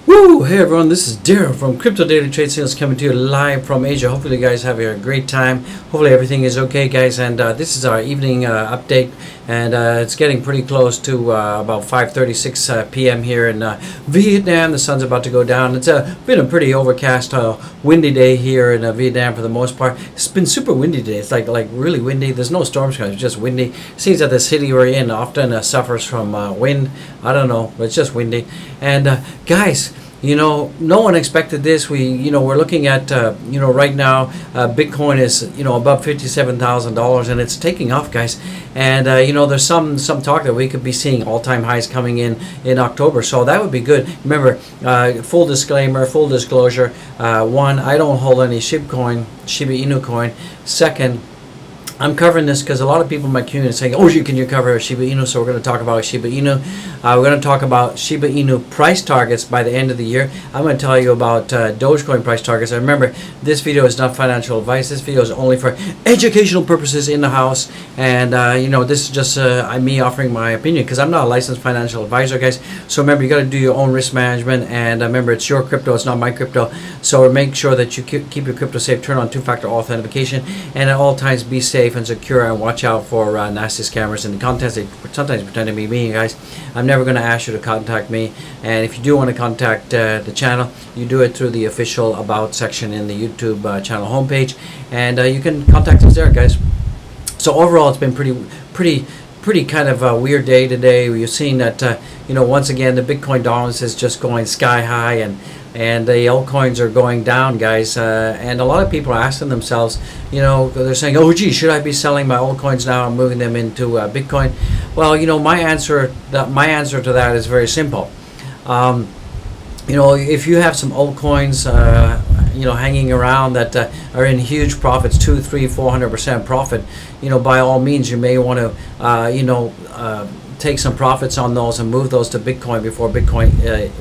Woo! Hey everyone, this is Darren from Crypto Daily Trade Signals coming to you live from Asia. Hopefully you guys have a great time. Hopefully everything is okay, guys. And this is our evening update, and it's getting pretty close to about 5:36 p.m. here in Vietnam. The sun's about to go down. It's been a pretty overcast, windy day here in Vietnam for the most part. It's been super windy today. It's like really windy. There's no storms, guys. It's just windy. It seems that the city we're in often suffers from wind. I don't know, but it's just windy. And guys, you know, no one expected this. We're looking at, right now, Bitcoin is, above $57,000, and it's taking off, guys. And there's some talk that we could be seeing all-time highs coming in October. So that would be good. Remember, full disclaimer, full disclosure. One, I don't hold any SHIB coin, SHIBA INU coin. Second, I'm covering this because a lot of people in my community are saying, oh, can you cover Shiba Inu? So we're going to talk about Shiba Inu. We're going to talk about Shiba Inu price targets by the end of the year. I'm going to tell you about Dogecoin price targets. And remember, this video is not financial advice. This video is only for educational purposes in the house. And, this is just me offering my opinion because I'm not a licensed financial advisor, guys. So remember, you got to do your own risk management. And remember, it's your crypto. It's not my crypto. So make sure that you keep your crypto safe. Turn on two-factor authentication. And at all times, be safe and secure, and watch out for nasty scammers and the contents they sometimes pretend to be me, guys. I'm never going to ask you to contact me, and if you do want to contact the channel, you do it through the official about section in the YouTube channel homepage, and you can contact us there, guys. So overall, it's been pretty kind of a weird day today. We've seen that once again the Bitcoin dominance is just going sky high, and the altcoins are going down, guys. And a lot of people are asking themselves, they're saying, oh gee, should I be selling my altcoins now and moving them into Bitcoin? Well, my answer to that is very simple. If you have some altcoins hanging around that are in huge profits, 200, 300, 400% profit, by all means you may want to take some profits on those and move those to Bitcoin before Bitcoin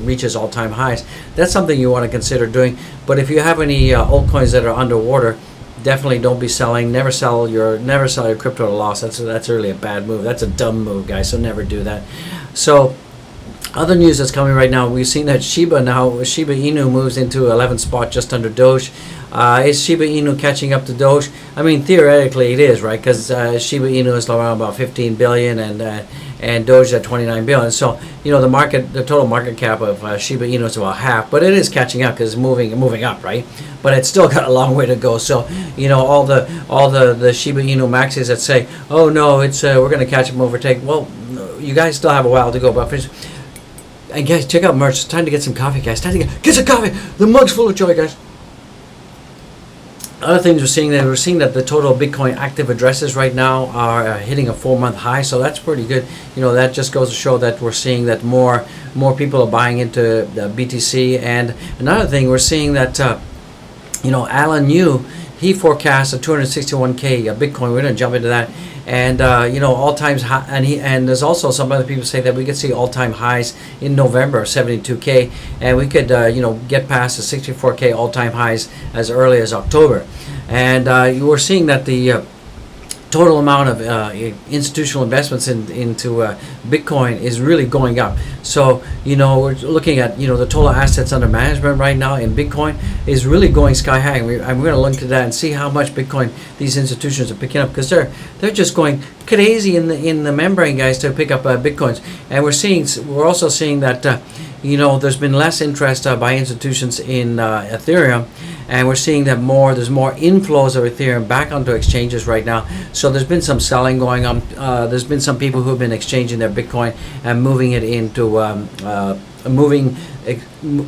reaches all-time highs. That's something you want to consider doing. But if you have any altcoins that are underwater, definitely don't be selling. Never sell your crypto at a loss. That's really a bad move. That's a dumb move, guys. So never do that. So other news that's coming right now, we've seen that Shiba Inu moves into 11th spot just under Doge. Is Shiba Inu catching up to Doge? I mean, theoretically it is, right? Because Shiba Inu is around about 15 billion and Doge at 29 billion. So the total market cap of Shiba Inu is about half, but it is catching up because it's moving up, right? But it's still got a long way to go. So all the Shiba Inu maxis that say, oh no, it's we're going to catch up and overtake. Well, you guys still have a while to go, but. And guys, check out merch. It's time to get some coffee, guys. Time to get some coffee. The mug's full of joy, guys. Other things we're seeing that the total Bitcoin active addresses right now are hitting a 4-month high, so that's pretty good. That just goes to show that we're seeing that more people are buying into the BTC. And another thing, we're seeing that Elon Musk, he forecasts a 261K Bitcoin. We're going to jump into that. And all times high, and there's also some other people say that we could see all-time highs in November of 72K, and we could get past the 64K all-time highs as early as October. And you were seeing that the total amount of institutional investments into Bitcoin is really going up. So we're looking at the total assets under management right now in Bitcoin is really going sky high, and we're going to look at that and see how much Bitcoin these institutions are picking up, because they're just going crazy in the membrane, guys, to pick up Bitcoins. And we're also seeing that there's been less interest by institutions in Ethereum, and we're seeing that there's more inflows of Ethereum back onto exchanges right now. So there's been some selling going on. There's been some people who have been exchanging their Bitcoin and moving it into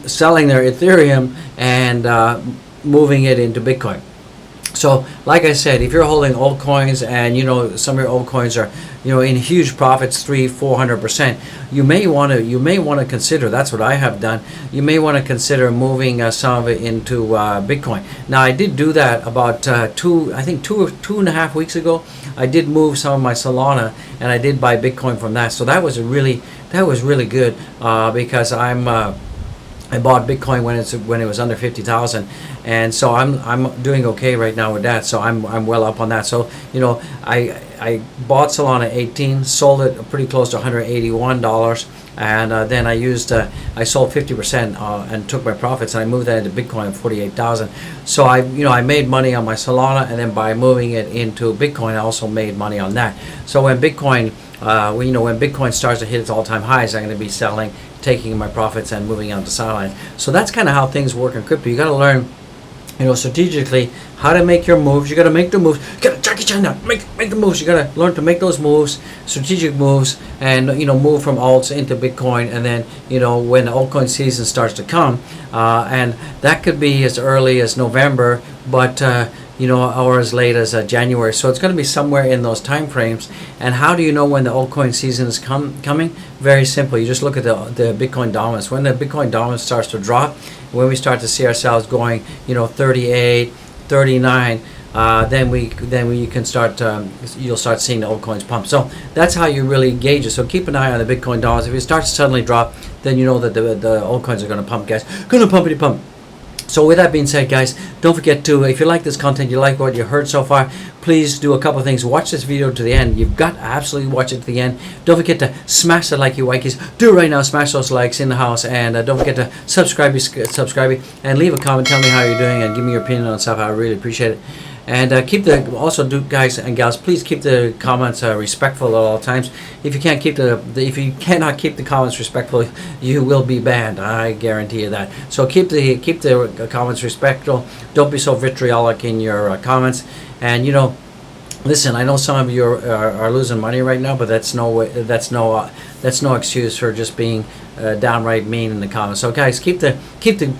selling their Ethereum and moving it into Bitcoin. So, like I said, if you're holding altcoins and some of your altcoins are in huge profits, 300-400%, you may want to consider. That's what I have done. You may want to consider moving some of it into Bitcoin. Now, I did do that about two and a half weeks ago. I did move some of my Solana, and I did buy Bitcoin from that. So that was really good because I bought Bitcoin when it was under 50,000, and so I'm doing okay right now with that. So I'm well up on that. So I bought Solana at 18, sold it pretty close to $181, and then I sold 50% and took my profits, and I moved that into Bitcoin at 48,000. So I made money on my Solana, and then by moving it into Bitcoin, I also made money on that. So when Bitcoin when Bitcoin starts to hit its all-time highs, I'm going to be selling, taking my profits, and moving on to sideline. So that's kind of how things work in crypto. You got to learn, strategically how to make your moves. You got to make the moves. You got to Jackie Chan now. Make the moves. You got to learn to make those moves, strategic moves, and move from alts into Bitcoin. And then when the altcoin season starts to come, and that could be as early as November, but or as late as January. So it's going to be somewhere in those time frames. And how do you know when the altcoin season is coming? Very simple. You just look at the Bitcoin dominance. When the Bitcoin dominance starts to drop, when we start to see ourselves going, 38, 39, then we can start. You'll start seeing the altcoins pump. So that's how you really gauge it. So keep an eye on the Bitcoin dominance. If it starts to suddenly drop, then you know that the altcoins are going to pump, guys. Going to pumpity pump. So with that being said, guys, don't forget to, if you like this content, you like what you heard so far, please do a couple of things. Watch this video to the end. You've got to absolutely watch it to the end. Don't forget to smash the like, you Wikeys. Do it right now. Smash those likes in the house. And don't forget to subscribe and leave a comment. Tell me how you're doing and give me your opinion on stuff. I really appreciate it. And guys and gals, please keep the comments respectful at all times. If you can't if you cannot keep the comments respectful, you will be banned. I guarantee you that. So keep the comments respectful. Don't be so vitriolic in your comments. And listen, I know some of you are losing money right now, but that's no excuse for just being downright mean in the comments. So guys, keep the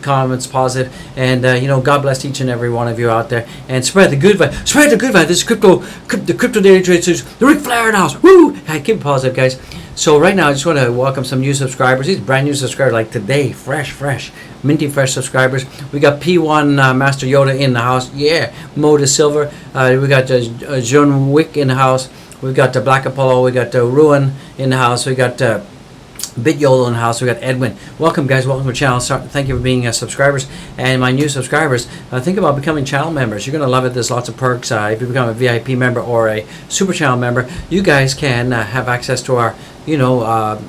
comments positive, and God bless each and every one of you out there, and spread the good vibe. Spread the good vibe. This is the Crypto Daily Trade Series, the Ric Flair house. Woo! Hey, keep it positive, guys. So right now, I just want to welcome some new subscribers. These brand new subscribers, like today, fresh, minty fresh subscribers. We got P1 Master Yoda in the house. Yeah, Mo de Silver. We got John Wick in the house. We got Black Apollo. We got Ruin in the house. We got Bit Yolo in the house. We got Edwin. Welcome, guys. Welcome to the channel. Thank you for being subscribers. And my new subscribers, think about becoming channel members. You're going to love it. There's lots of perks. If you become a VIP member or a super channel member, you guys can have access to our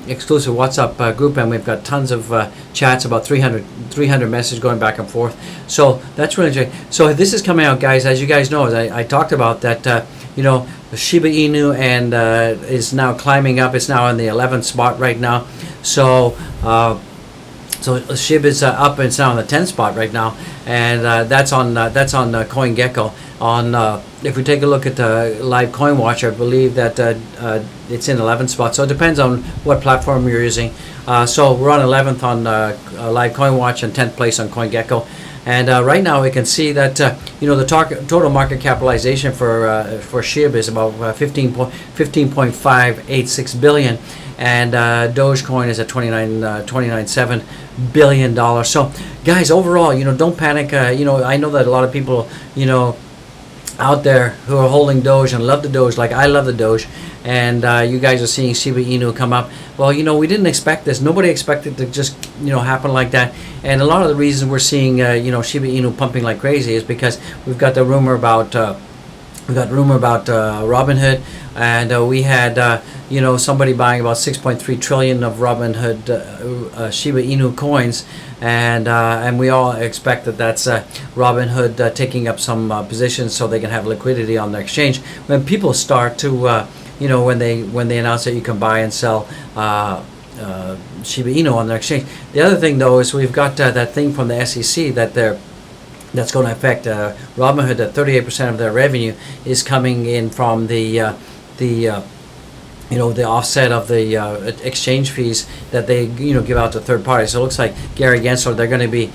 exclusive WhatsApp group, and we've got tons of chats, about 300 messages going back and forth. So that's really great. So this is coming out, guys. As you guys know, as I talked about that, the Shiba Inu and is now climbing up. It's now in the 11th spot right now. So SHIB is up. It's now in the 10th spot right now, and that's on CoinGecko. If we take a look at the live coin watch, I believe that it's in 11th spot. So it depends on what platform you're using. So we're on 11th on live coin watch and 10th place on CoinGecko. And right now we can see that the total market capitalization for SHIB is about 15.586 billion, and Dogecoin is at $29.7 billion. So guys, overall, don't panic. I know that a lot of people out there who are holding Doge and love the Doge, like I love the Doge, and you guys are seeing Shiba Inu come up. Well, we didn't expect this. Nobody expected it to just happen like that. And a lot of the reasons we're seeing Shiba Inu pumping like crazy is because we've got the rumor about Robinhood, and we had somebody buying about 6.3 trillion of Robinhood Shiba Inu coins, and we all expect that that's Robinhood taking up some positions so they can have liquidity on their exchange. When people start to when they announce that you can buy and sell Shiba Inu on their exchange. The other thing, though, is we've got that thing from the SEC that that's going to affect Robinhood. That 38% of their revenue is coming in from the offset of the exchange fees that they give out to third parties. So it looks like Gary Gensler, they're going to be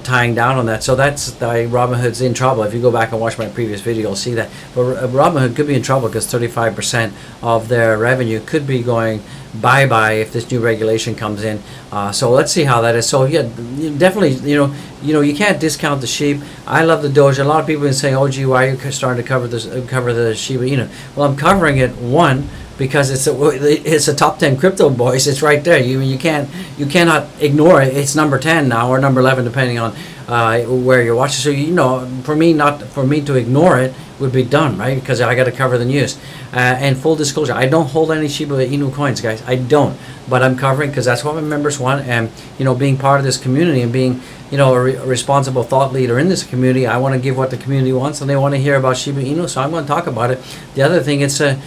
tying down on that. So that's Robinhood's in trouble. If you go back and watch my previous video, you'll see that. But Robinhood could be in trouble because 35% of their revenue could be going bye-bye if this new regulation comes in. So let's see how that is. So yeah, definitely, you can't discount the SHIB. I love the Doge. A lot of people have been saying, "Oh, gee, why are you starting to cover the Shiba Inu?" Well, I'm covering it, one, because it's a top 10 crypto, boys. It's right there. You cannot ignore it. It's number 10 now, or number 11, depending on where you're watching. So for me to ignore it would be done, right? Because I got to cover the news. And full disclosure, I don't hold any Shiba Inu coins, guys. I don't, but I'm covering because that's what my members want. And being part of this community and being a responsible thought leader in this community, I want to give what the community wants, and they want to hear about Shiba Inu, so I'm going to talk about it. The other thing, it's a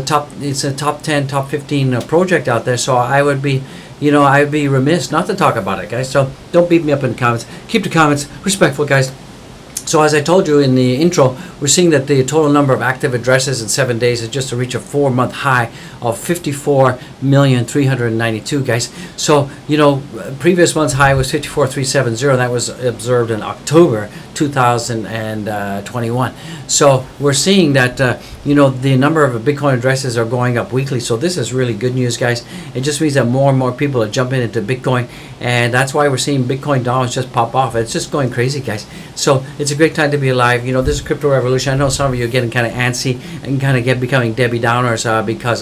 top 10, top 15 project out there, so I would be I'd be remiss not to talk about it, guys. So don't beat me up in the comments. Keep the comments respectful, guys. So as I told you in the intro, we're seeing that the total number of active addresses in 7 days is just to reach a 4-month high of 54,392,000, guys. So, previous month's high was 54,370. That was observed in October 2021. So we're seeing that, the number of Bitcoin addresses are going up weekly. So this is really good news, guys. It just means that more and more people are jumping into Bitcoin. And that's why we're seeing Bitcoin dollars just pop off. It's just going crazy, guys. So it's a great time to be alive. This is crypto revolution. I know some of you are getting kind of antsy and kind of becoming Debbie Downers because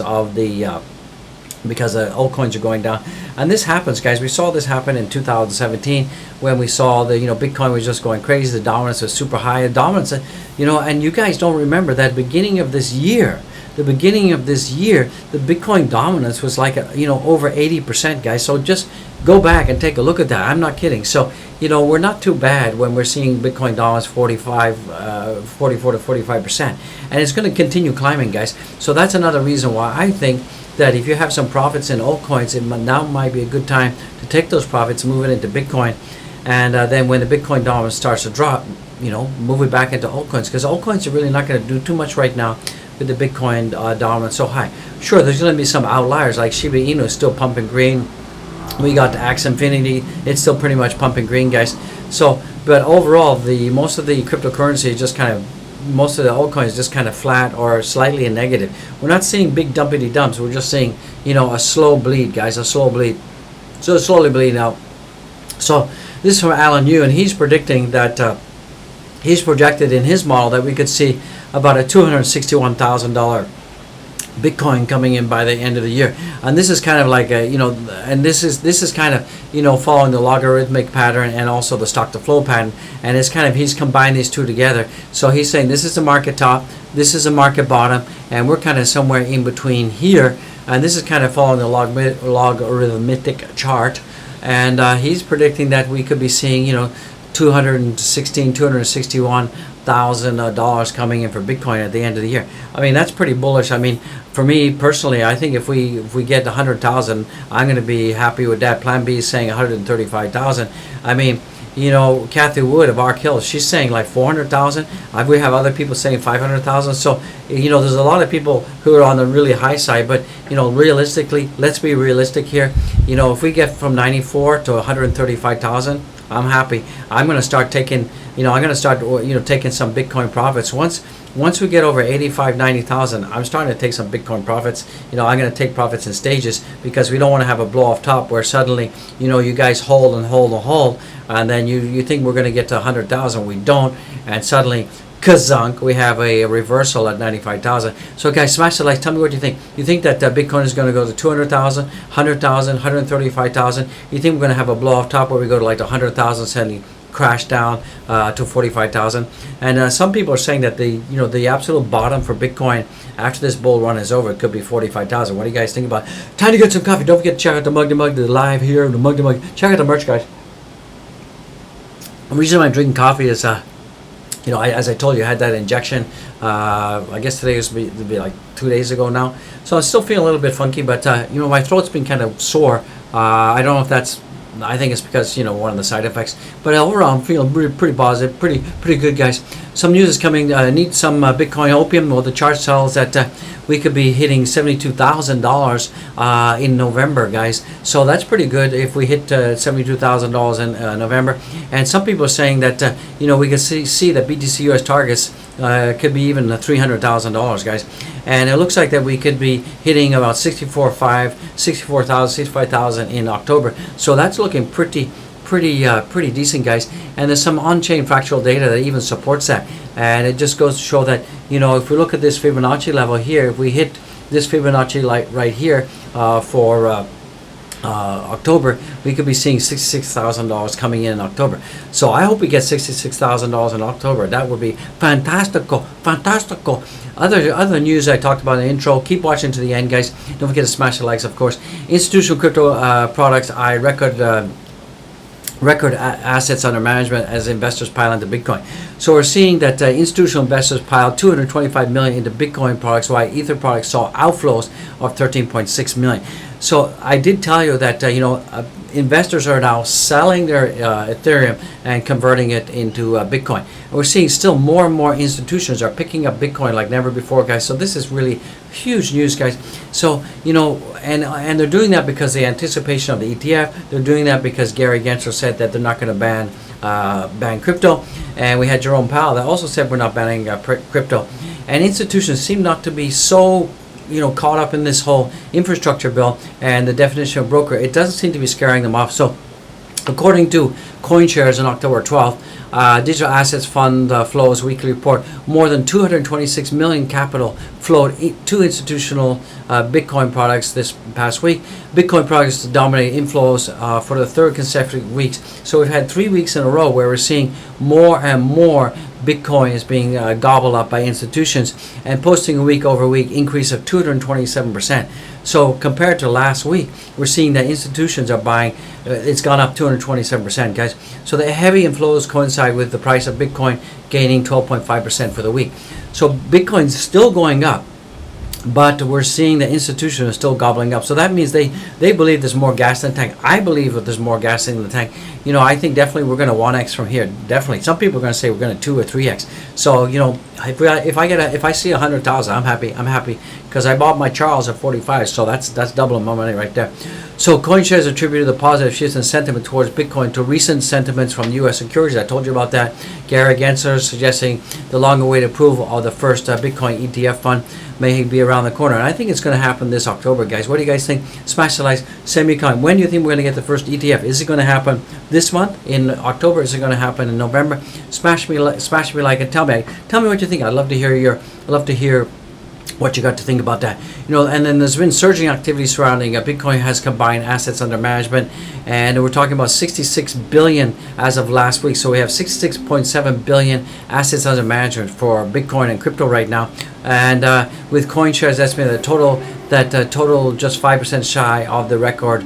altcoins are going down. And this happens, guys. We saw this happen in 2017 when we saw the Bitcoin was just going crazy. The dominance was super high. The dominance, and you guys don't remember that beginning of this year. The Bitcoin dominance was like over 80%, guys. So just go back and take a look at that. I'm not kidding. So we're not too bad when we're seeing Bitcoin dominance 44 to 45%, and it's going to continue climbing, guys. So that's another reason why I think that if you have some profits in altcoins, now might be a good time to take those profits, move it into Bitcoin, and then when the Bitcoin dominance starts to drop, move it back into altcoins, because altcoins are really not going to do too much right now with the Bitcoin dominance so high. Sure, there's going to be some outliers, like Shiba Inu is still pumping green. We got the Axe Infinity, it's still pretty much pumping green, guys. So, but overall, most of the cryptocurrency is just most of the altcoins just kind of flat or slightly in negative. We're not seeing big dumpity dumps. We're just seeing, a slow bleed, guys, a slow bleed. So it's slowly bleeding out. So this is from Elon Musk, and he's predicting that he's projected in his model that we could see about a $261,000 Bitcoin coming in by the end of the year. And this is kind of like and this is kind of following the logarithmic pattern and also the stock to flow pattern, and it's kind of, he's combined these two together. So he's saying this is the market top, this is a market bottom, and we're kind of somewhere in between here, and this is kind of following the logarithmic chart, and he's predicting that we could be seeing $261,000 coming in for Bitcoin at the end of the year. I mean, that's pretty bullish. I mean, for me personally, I think if we get 100,000, I'm going to be happy with that. Plan B is saying 135,000. I mean, Kathy Wood of Ark Hill, she's saying like 400,000. We have other people saying 500,000. So, there's a lot of people who are on the really high side. But, realistically, let's be realistic here. If we get from 94 to 135,000, I'm happy. I'm going to start taking, taking some Bitcoin profits. Once we get over 85, 90,000, I'm starting to take some Bitcoin profits. I'm going to take profits in stages, because we don't want to have a blow off top where suddenly, you guys hold and hold and hold, and then you think we're going to get to 100,000. We don't, and suddenly, kazunk, we have a reversal at 95,000. So guys, smash the like. Tell me what you think. You think that Bitcoin is going to go to 200,000, 100,000, 135,000? You think we're going to have a blow off top where we go to like 100,000, suddenly crash down to 45,000? And some people are saying that the absolute bottom for Bitcoin after this bull run is over, it could be 45,000. What do you guys think about it? Time to get some coffee. Don't forget to check out the Mug, the live here, the Mug. Check out the merch, guys. The reason I'm drinking coffee is as I told you, I had that injection. I guess today was be like 2 days ago now. So I'm still feeling a little bit funky, but my throat's been kind of sore. I don't know if that's, I think it's because one of the side effects. But overall, I'm feeling pretty positive, pretty good, guys. Some news is coming. Need some Bitcoin opium. Well, the chart tells that we could be hitting $72,000 in November, guys. So that's pretty good if we hit $72,000 in November. And some people are saying that we can see that BTC US targets could be even $300,000, guys. And it looks like that we could be hitting about 65,000 in October. So that's looking pretty decent, guys. And there's some on-chain fractal data that even supports that. And it just goes to show that if we look at this Fibonacci level here, if we hit this Fibonacci right here for October, we could be seeing $66,000 coming in October. So I hope we get $66,000 in October. That would be fantastico, fantastico. Other news I talked about in the intro. Keep watching to the end, guys. Don't forget to smash the likes, of course. Institutional crypto products. I record assets under management as investors pile into Bitcoin. So we're seeing that institutional investors piled 225 million into Bitcoin products, while Ether products saw outflows of 13.6 million. So I did tell you that investors are now selling their Ethereum and converting it into Bitcoin. And we're seeing still more and more institutions are picking up Bitcoin like never before, guys. So this is really huge news, guys. So and they're doing that because the anticipation of the ETF. They're doing that because Gary Gensler said that they're not going to ban crypto, and we had Jerome Powell that also said we're not banning crypto. And institutions seem not to be so caught up in this whole infrastructure bill and the definition of broker. It doesn't seem to be scaring them off. So according to CoinShares on October 12th, Digital Assets Fund Flows Weekly Report, more than 226 million capital flowed to institutional Bitcoin products this past week. Bitcoin products dominate inflows for the third consecutive weeks. So we've had 3 weeks in a row where we're seeing more and more Bitcoin is being gobbled up by institutions and posting a week over week increase of 227%. So compared to last week, we're seeing that institutions are buying, it's gone up 227%, guys. So the heavy inflows coincide with the price of Bitcoin gaining 12.5% for the week. So Bitcoin's still going up, but we're seeing the institution is still gobbling up. So that means they believe there's more gas in the tank. I believe that there's more gas in the tank. I think definitely we're going to 1x from here. Definitely. Some people are going to say we're going to 2 or 3x. So if I see 100,000, I'm happy. I'm happy because I bought my Charles at 45. So that's doubling my money right there. So CoinShares attributed the positive shifts in sentiment towards Bitcoin to recent sentiments from U.S. securities. I told you about that. Gary Gensler suggesting the long-awaited approval of the first Bitcoin ETF fund may be around the corner. And I think it's going to happen this October, guys. What do you guys think? Smash the likes. Send me a comment. When do you think we're going to get the first ETF? Is it going to happen this month in October? Is it going to happen in November? Smash me like and tell me what you think. I'd love to hear what you got to think about that. And then there's been surging activity surrounding Bitcoin has combined assets under management, and we're talking about 66 billion as of last week. So we have 66.7 billion assets under management for Bitcoin and crypto right now. And with CoinShares estimated the total just 5% shy of the record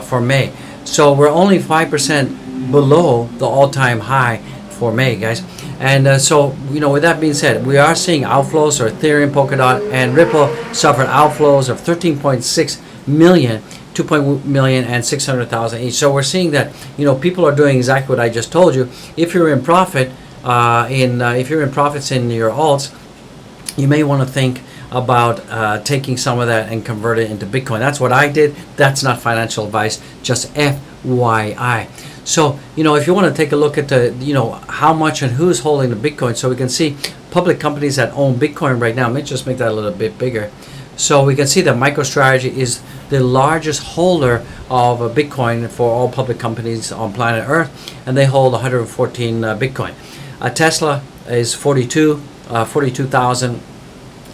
for May. So we're only 5% below the all-time high for May, guys. And so, with that being said, we are seeing outflows. So Ethereum, Polkadot, and Ripple suffered outflows of 13.6 million, 2.1 million, and 600,000 each. So we're seeing that, people are doing exactly what I just told you. If you're in profit, if you're in profits in your alts, you may want to think about taking some of that and convert it into Bitcoin. That's what I did. That's not financial advice, just FYI. So, if you want to take a look at the, how much and who's holding the Bitcoin, so we can see public companies that own Bitcoin right now. Let me just make that a little bit bigger. So we can see that MicroStrategy is the largest holder of Bitcoin for all public companies on planet Earth, and they hold 114 Bitcoin. Tesla is 42,000,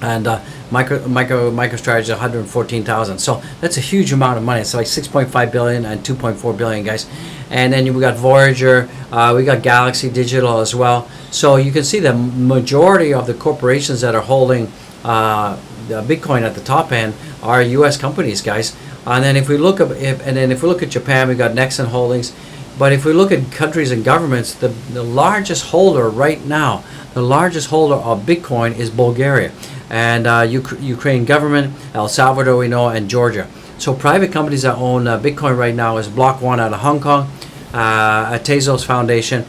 and MicroStrategy 114,000. So that's a huge amount of money. It's like 6.5 billion and 2.4 billion, guys. And then we got Voyager, we got Galaxy Digital as well. So you can see the majority of the corporations that are holding Bitcoin at the top end are U.S. companies, guys. And then if we look at Japan, we got Nexon Holdings. But if we look at countries and governments, the largest holder right now, the largest holder of Bitcoin is Bulgaria, and Ukraine government, El Salvador, we know, and Georgia. So private companies that own Bitcoin right now is Block One out of Hong Kong, Tezos Foundation,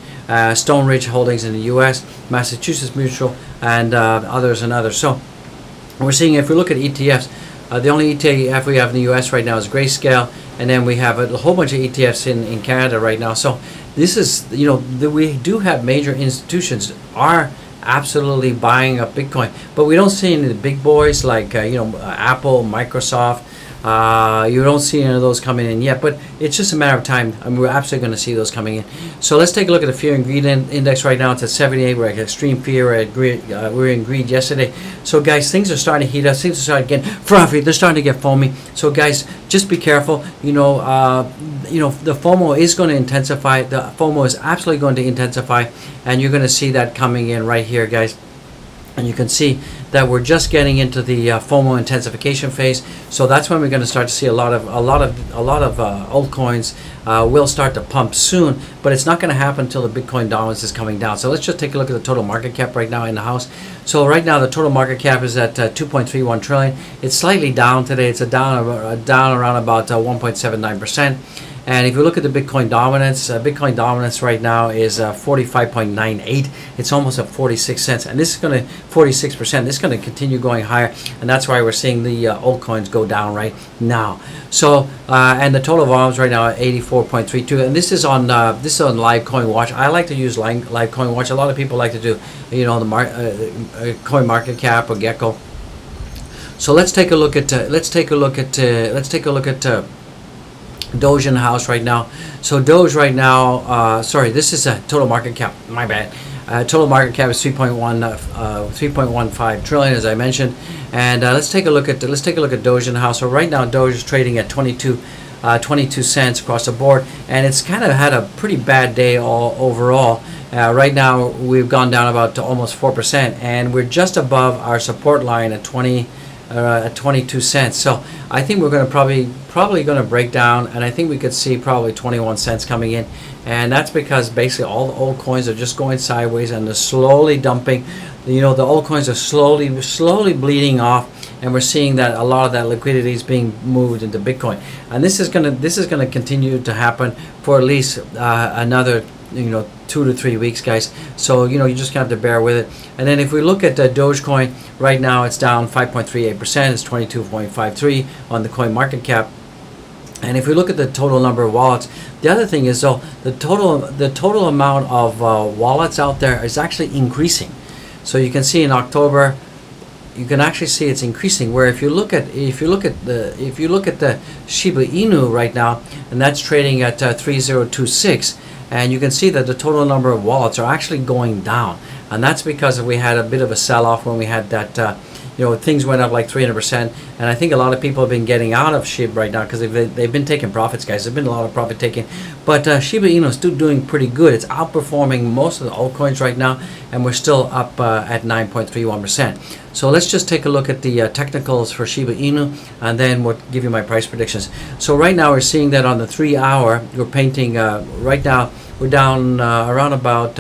Stone Ridge Holdings in the U.S., Massachusetts Mutual, and others. So we're seeing, if we look at ETFs, the only ETF we have in the U.S. right now is Grayscale, and then we have a whole bunch of ETFs in Canada right now. So this is, we do have major institutions are absolutely buying up Bitcoin, but we don't see any of the big boys like Apple, Microsoft, You don't see any of those coming in yet, but it's just a matter of time. I mean, we're absolutely going to see those coming in. So let's take a look at the fear and greed index right now. It's at 78. We're at extreme fear. We're at greed. We were in greed yesterday. So guys, things are starting to heat up. Things are starting to get frothy. They're starting to get foamy. So guys, just be careful. You know, the FOMO is going to intensify. The FOMO is absolutely going to intensify, and you're going to see that coming in right here, guys. And you can see that we're just getting into the FOMO intensification phase. So that's when we're going to start to see a lot of altcoins will start to pump soon. But it's not going to happen until the Bitcoin dominance is coming down. So let's just take a look at the total market cap right now in the house. So right now the total market cap is at 2.31 trillion. It's slightly down today. It's down around about 1.79%. And if you look at the Bitcoin dominance right now is 45.98. It's almost at 46 cents, and this is going to 46%. This is going to continue going higher, and that's why we're seeing the altcoins go down right now. So and the total volumes right now are 84.32, and this is on Live Coin Watch. I like to use Live Coin Watch. A lot of people like to do, you know, the Coin Market Cap or Gecko. So let's take a look at Doge in the house right now. So Doge right now, sorry, this is a total market cap. My bad. Total market cap is 3.15 trillion, as I mentioned. And let's take a look at Doge in the house. So right now, Doge is trading at 22 cents across the board, and it's kind of had a pretty bad day overall. Right now, we've gone down about to almost 4%, and we're just above our support line at 22 cents. So I think we're going to probably going to break down, and I think we could see probably 21 cents coming in, and that's because basically all the old coins are just going sideways and they're slowly dumping. You know, the old coins are slowly bleeding off, and we're seeing that a lot of that liquidity is being moved into Bitcoin, and this is going to continue to happen for at least another 2 to 3 weeks, guys. So you just have to bear with it. And then if we look at Dogecoin right now, it's down 5.38%. It's 22.53 on the coin market cap. And if we look at the total number of wallets, the other thing is though the total amount of wallets out there is actually increasing. So you can see in October, you can actually see it's increasing. Where if you look at the SHIBA INU right now, and that's trading at 3026. And you can see that the total number of wallets are actually going down, and that's because we had a bit of a sell-off when we had that things went up like 300%, and I think a lot of people have been getting out of SHIB right now because they've been taking profits, guys. There's been a lot of profit taking, but Shiba Inu is still doing pretty good. It's outperforming most of the altcoins right now, and we're still up at 9.31%. So let's just take a look at the technicals for Shiba Inu, and then we'll give you my price predictions. So right now we're seeing that on the 3 hour, we're painting, right now we're down around about,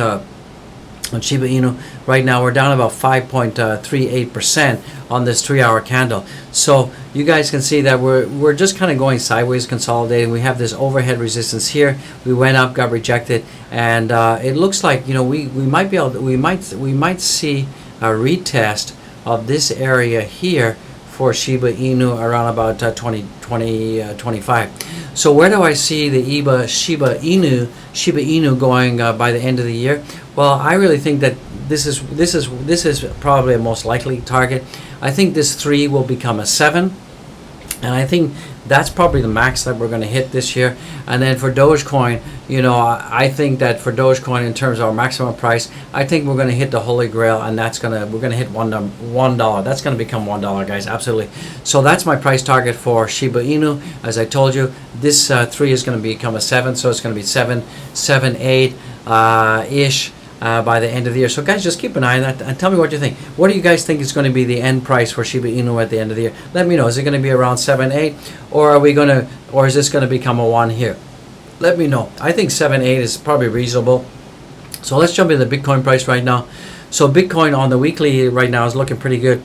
on Shiba Inu, right now we're down about 5.38% on this 3 hour candle. So you guys can see that we're just kind of going sideways, consolidating. We have this overhead resistance here. We went up, got rejected, and it looks like we might be able to, we might see a retest of this area here for Shiba Inu around about 2025. So where do I see the Shiba Inu going by the end of the year? Well, I really think that this is probably a most likely target. I think this 3 will become a 7, and I think that's probably the max that we're going to hit this year. And then for Dogecoin, I think that for Dogecoin, in terms of our maximum price, I think we're going to hit the holy grail, and we're going to hit $1. That's going to become $1, guys. Absolutely. So that's my price target for Shiba Inu. As I told you, this 3 is going to become a 7, so it's going to be 7, 8 ish. By the end of the year. So guys, just keep an eye on that and tell me what you think. What do you guys think is going to be the end price for Shiba Inu at the end of the year? Let me know. Is it going to be around 7, 8, or is this going to become a 1 here? Let me know. I think 7, 8 is probably reasonable. So let's jump into the Bitcoin price right now. So Bitcoin on the weekly right now is looking pretty good.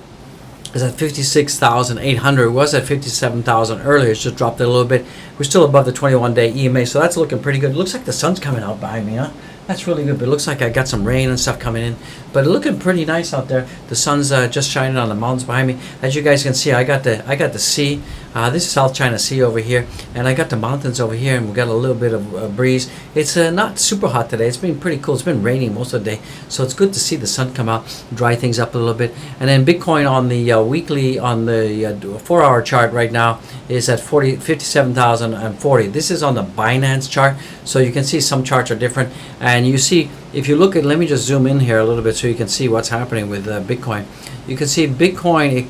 It's at 56,800. It was at 57,000 earlier. It's just dropped it a little bit. We're still above the 21-day EMA, so that's looking pretty good. It looks like the sun's coming out behind me, huh? That's really good. But it looks like I got some rain and stuff coming in. But looking pretty nice out there. The sun's just shining on the mountains behind me. As you guys can see, I got the sea. This is South China Sea over here, and I got the mountains over here, and we got a little bit of breeze. It's not super hot today. It's been pretty cool. It's been raining most of the day, so it's good to see the sun come out, dry things up a little bit. And then Bitcoin on the weekly, on the 4-hour chart right now is at 57,040. This is on the Binance chart, so you can see some charts are different. And you see, if you look at, let me just zoom in here a little bit so you can see what's happening with Bitcoin. You can see Bitcoin, it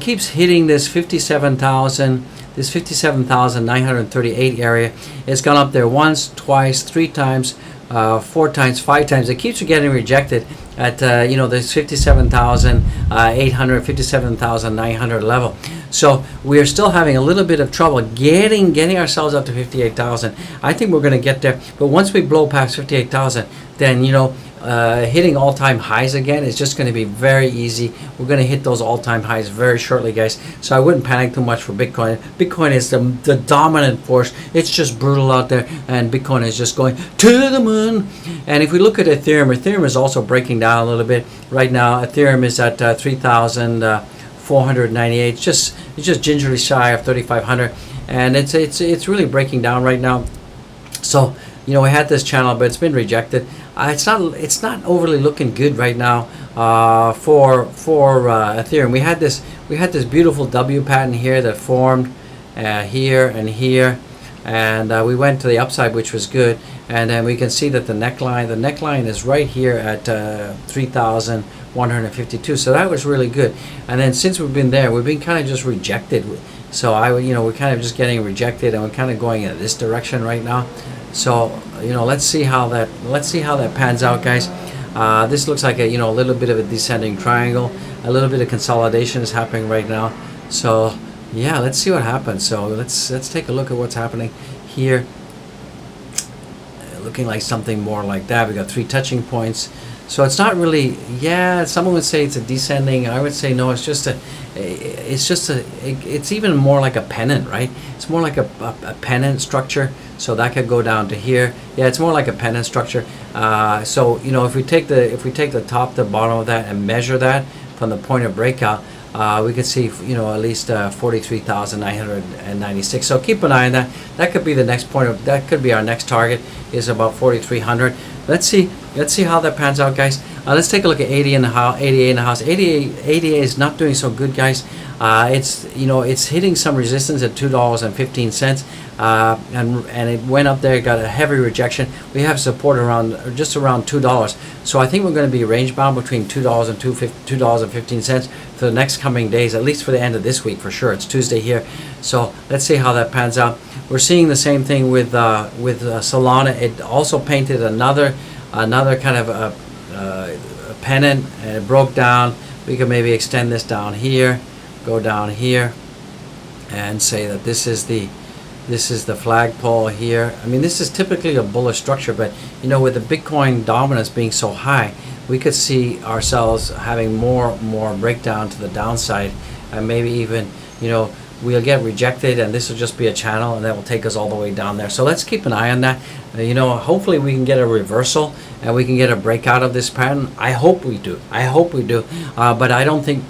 keeps hitting this 57,938 area. It's gone up there once, twice, 3 times, 4 times, 5 times. It keeps getting rejected at this 57,800, 57,900 level. So we are still having a little bit of trouble getting ourselves up to 58,000. I think we're going to get there, but once we blow past 58,000, then hitting all-time highs again is just going to be very easy. We're going to hit those all-time highs very shortly, guys. So I wouldn't panic too much for Bitcoin. Bitcoin is the dominant force. It's just brutal out there, and Bitcoin is just going to the moon. And if we look at Ethereum, Ethereum is also breaking down a little bit right now. Ethereum is at 3,498. It's just gingerly shy of 3,500, and it's really breaking down right now. So we had this channel, but it's been rejected. It's not overly looking good right now for Ethereum. We had this beautiful W pattern here that formed here and here, and we went to the upside, which was good. And then we can see that the neckline is right here at 3,152. So that was really good. And then since we've been there, we've been kind of just rejected. So we're kind of just getting rejected, and we're kind of going in this direction right now. So let's see how that pans out, guys. This looks like a little bit of a descending triangle. A little bit of consolidation is happening right now. So yeah, let's see what happens. So let's take a look at what's happening here. Looking like something more like that. We got 3 touching points. So it's not really, someone would say it's a descending. I would say no, it's even more like a pennant, right? It's more like a pennant structure. So that could go down to here. Yeah, it's more like a pennant structure. So if we take the top to bottom of that and measure that from the point of breakout, we can see at least 43,996. So keep an eye on that. That could be the next point that could be our next target, is about 4,300. Let's see how that pans out, guys. Let's take a look at 80 in the house, 88 in the house. 88 is not doing so good, guys. It's hitting some resistance at $2.15, and it went up there, got a heavy rejection. We have support just around $2. So I think we're going to be range bound between $2 and $2.15 for the next coming days, at least for the end of this week for sure. It's Tuesday here, so let's see how that pans out. We're seeing the same thing with Solana. It also painted another kind of a pennant, and it broke down. We could maybe extend this down here, go down here, and say that this is the flagpole here. I mean, this is typically a bullish structure, but with the Bitcoin dominance being so high, we could see ourselves having more breakdown to the downside, and maybe even we'll get rejected, and this will just be a channel, and that will take us all the way down there. So let's keep an eye on that. Hopefully we can get a reversal, and we can get a breakout of this pattern. I hope we do. But I don't think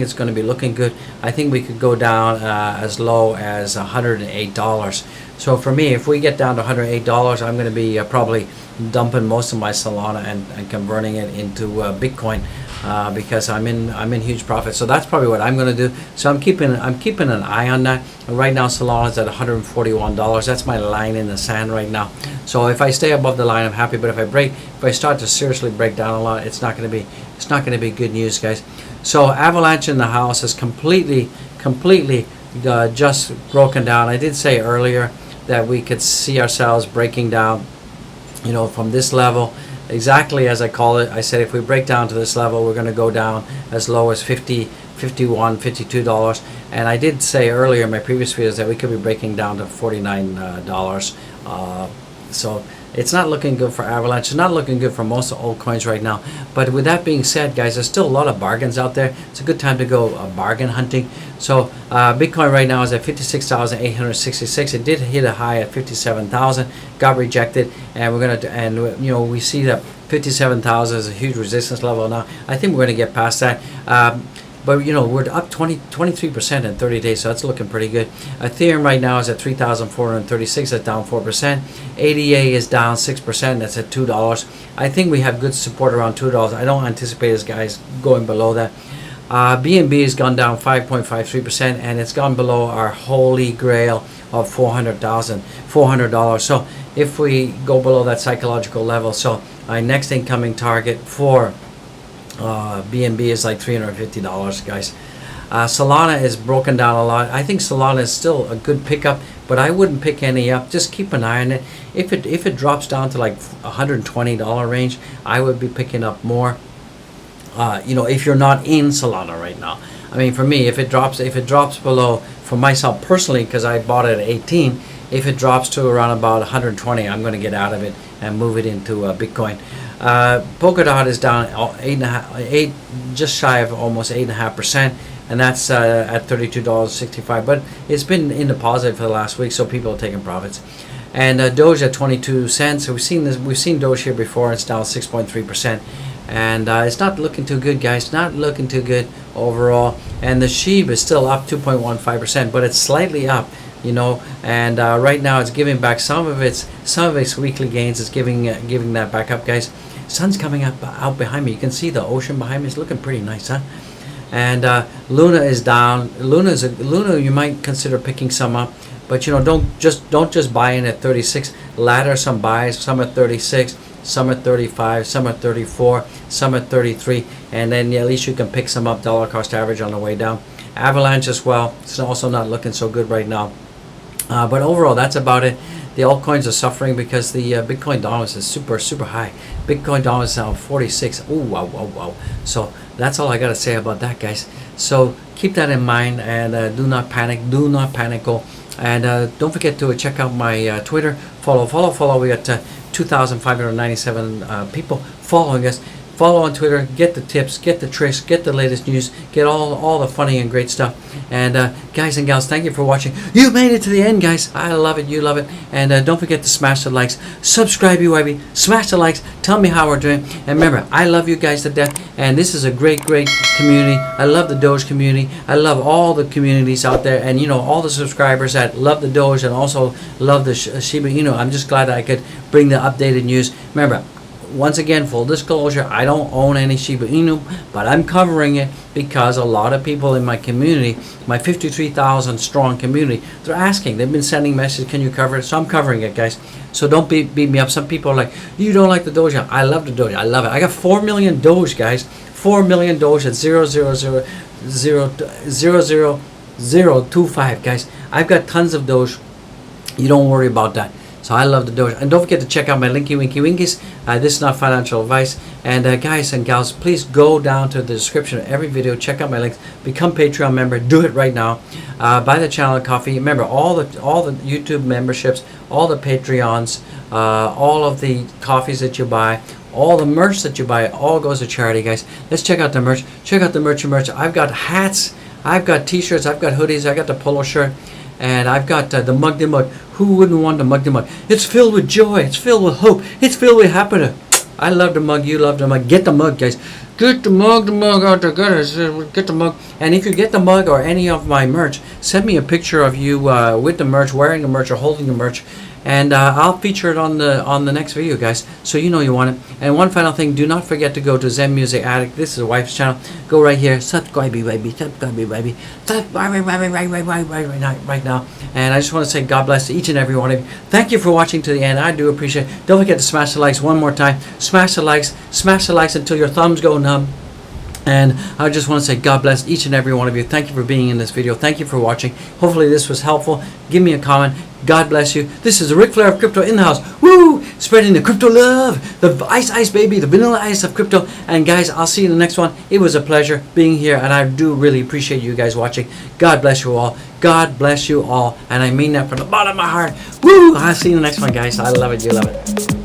it's going to be looking good. I think we could go down as low as $108. So for me, if we get down to $108, I'm going to be probably dumping most of my Solana and converting it into Bitcoin. Because I'm in huge profit. So that's probably what I'm going to do. So I'm keeping an eye on that. And right now Solana is at $141. That's my line in the sand right now. So if I stay above the line, I'm happy. But if I start to seriously break down a lot, it's not going to be good news, guys. So Avalanche in the house is completely just broken down. I did say earlier that we could see ourselves breaking down, from this level. Exactly as I call it. I said if we break down to this level, we're going to go down as low as $50, $51, $52. And I did say earlier in my previous videos that we could be breaking down to $49 So it's not looking good for Avalanche. It's not looking good for most of altcoins right now. But with that being said, guys, there's still a lot of bargains out there. It's a good time to go bargain hunting. So Bitcoin right now is at 56,866. It did hit a high at 57,000, got rejected, and we see that 57,000 is a huge resistance level now. I think we're going to get past that. But we're up 23% in 30 days, so that's looking pretty good. Ethereum right now is at 3,436. That's down 4%. ADA is down 6%. That's at $2. I think we have good support around $2. I don't anticipate this guys going below that. BNB has gone down 5.53%, and it's gone below our holy grail of $400. So if we go below that psychological level, so our next incoming target for BNB is like $350, guys. Solana is broken down a lot. I think Solana is still a good pickup, but I wouldn't pick any up. Just keep an eye on it. If it drops down to like $120 range, I would be picking up more. If you're not in Solana right now. I mean, for me, if it drops below, for myself personally, because I bought it at 18, if it drops to around about 120, I'm going to get out of it and move it into Bitcoin. Polkadot is down 8, just shy of almost 8.5%, and that's at $32.65. But it's been in the positive for the last week, so people are taking profits. And Doge at 22 cents. We've seen Doge here before. It's down 6.3%, and it's not looking too good, guys. Not looking too good overall. And the SHIB is still up 2.15%, but it's slightly up. And right now it's giving back some of its weekly gains. It's giving that back up, guys. Sun's coming up out behind me. You can see the ocean behind me. It's looking pretty nice, huh? And Luna is down. Luna you might consider picking some up, but don't just buy in at 36. Ladder some buys. Some at 36, some at 35, some at 34, some at 33, and then at least you can pick some up dollar cost average on the way down. Avalanche as well. It's also not looking so good right now. But overall, that's about it. The altcoins are suffering because the Bitcoin dominance is super high. Bitcoin dominance is now 46. Oh, wow. So that's all I got to say about that, guys. So keep that in mind, and do not panic. Do not panic. And don't forget to check out my Twitter. Follow. We got 2,597 people following us. Follow on Twitter, get the tips, get the tricks, get the latest news, get all the funny and great stuff. And guys and gals, thank you for watching. You made it to the end, guys. I love it. You love it. And don't forget to smash the likes. Subscribe, baby. Smash the likes. Tell me how we're doing. And remember, I love you guys to death. And this is a great community. I love the Doge community. I love all the communities out there. And, all the subscribers that love the Doge and also love the Shiba Inu. I'm just glad that I could bring the updated news. Remember, once again, full disclosure, I don't own any Shiba Inu, but I'm covering it because a lot of people in my community, my 53,000 strong community, they're asking. They've been sending messages, can you cover it? So I'm covering it, guys. So don't beat me up. Some people are like, you don't like the Doge. I love the Doge. I love it. I got 4 million Doge, guys. 4 million Doge at 0.0000025, guys. I've got tons of Doge. You don't worry about that. So I love the Doge. And don't forget to check out my Linky Winky Winkies. This is not financial advice. And guys and gals, please go down to the description of every video. Check out my links. Become Patreon member. Do it right now. Buy the channel coffee. Remember, all the YouTube memberships, all the Patreons, all of the coffees that you buy, all the merch that you buy, all goes to charity, guys. Let's check out the merch. Check out the merch. I've got hats. I've got t-shirts. I've got hoodies. I got the polo shirt. And I've got the mug de mug. Who wouldn't want the mug de mug? It's filled with joy. It's filled with hope. It's filled with happiness. I love the mug. You love the mug. Get the mug, guys. Get the mug out there. Get the mug. And if you get the mug or any of my merch, send me a picture of you with the merch, wearing the merch, or holding the merch. And I'll feature it on the next video, guys. So you want it. And one final thing, do not forget to go to Zen Music Addict. This is a wife's channel. Go right here. Subscribe, baby. Subscribe right now. And I just want to say God bless to each and every one of you. Thank you for watching to the end. I do appreciate it. Don't forget to smash the likes one more time. Smash the likes. Smash the likes until your thumbs go numb. And I just want to say God bless each and every one of you. Thank you for being in this video. Thank you for watching. Hopefully this was helpful. Give me a comment. God bless you. This is Ric Flair of Crypto in the house. Woo! Spreading the crypto love. The ice baby. The vanilla ice of crypto. And guys, I'll see you in the next one. It was a pleasure being here. And I do really appreciate you guys watching. God bless you all. God bless you all. And I mean that from the bottom of my heart. Woo! I'll see you in the next one, guys. I love it. You love it.